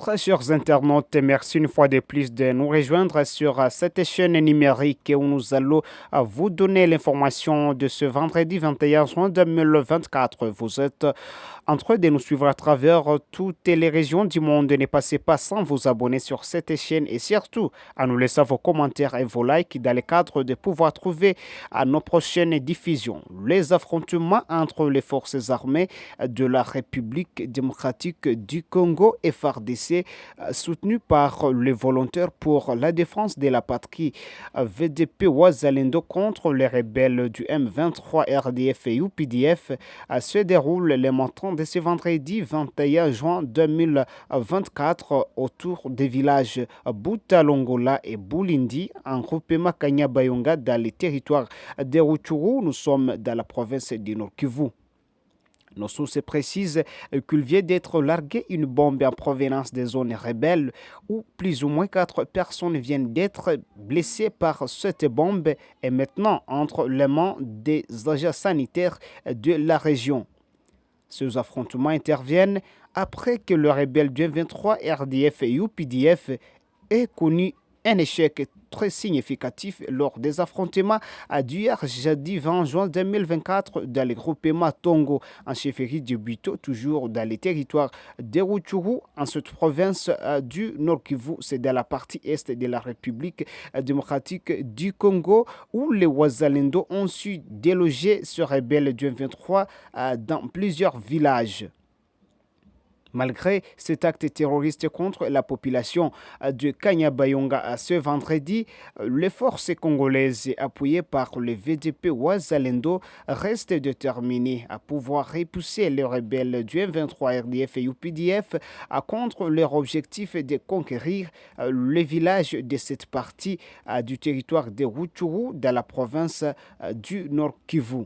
Très chers internautes, merci une fois de plus de nous rejoindre sur cette chaîne numérique où nous allons vous donner l'information de ce vendredi 21 juin 2024. Vous êtes en train de nous suivre à travers toutes les régions du monde. Ne passez pas sans vous abonner sur cette chaîne et surtout à nous laisser vos commentaires et vos likes dans le cadre de pouvoir trouver à nos prochaines diffusions. Les affrontements entre les forces armées de la République démocratique du Congo et FARDC soutenu par les volontaires pour la défense de la patrie VDP Ouazalendo contre les rebelles du M23 RDF et UPDF se déroule le matin de ce vendredi 21 juin 2024 autour des villages Boutalongola et Boulindi en groupement Kanyabayonga dans les territoires de Rutshuru. Nous sommes dans la province du Nord Kivu. Nos sources précisent qu'il vient d'être largué une bombe en provenance des zones rebelles où plus ou moins 4 personnes viennent d'être blessées par cette bombe et maintenant entre les mains des agents sanitaires de la région. Ces affrontements interviennent après que le rebelle du M23 RDF et UPDF aient connu un échec très significatif lors des affrontements d'hier jeudi 20 juin 2024 dans le groupement Tongo en chefferie de Buito, toujours dans les territoires de Rutshuru, en cette province du Nord Kivu. C'est dans la partie est de la République démocratique du Congo où les Ouazalendo ont su déloger ce rebelle du M23 dans plusieurs villages. Malgré cet acte terroriste contre la population de Kanyabayonga ce vendredi, les forces congolaises appuyées par le VDP Ouazalendo restent déterminées à pouvoir repousser les rebelles du M23 RDF et UPDF contre leur objectif de conquérir les villages de cette partie du territoire de Rutshuru dans la province du Nord Kivu.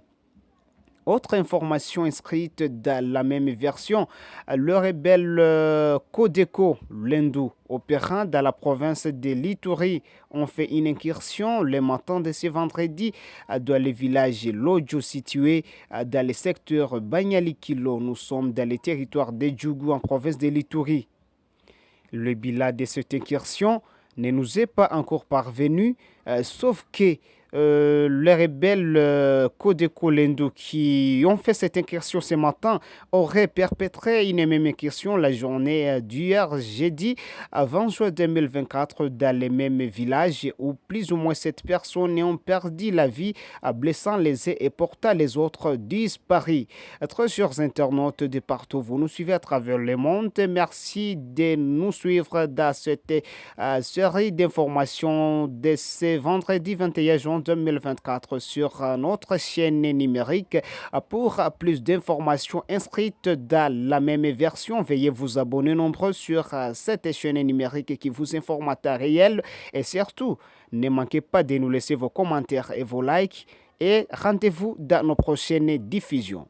Autre information inscrite dans la même version, le rebelle Kodeko Lendu, opérant dans la province de l'Ituri, ont fait une incursion le matin de ce vendredi dans le village Lodjo situé dans le secteur Banyalikilo. Nous sommes dans le territoire de Djougou en province de l'Ituri. Le bilan de cette incursion ne nous est pas encore parvenu, sauf que les rebelles Kodeko Lendo qui ont fait cette incursion ce matin auraient perpétré une même incursion la journée d'hier jeudi 20 juin 2024 dans les mêmes villages où plus ou moins 7 personnes ont perdu la vie, blessant les uns et portant les autres disparus. Très chers internautes de partout, vous nous suivez à travers le monde. Merci de nous suivre dans cette série d'informations de ce vendredi 21 juin 2024 sur notre chaîne numérique. Pour plus d'informations inscrites dans la même version, veuillez vous abonner nombreux sur cette chaîne numérique qui vous informe à temps réel et surtout, ne manquez pas de nous laisser vos commentaires et vos likes et rendez-vous dans nos prochaines diffusions.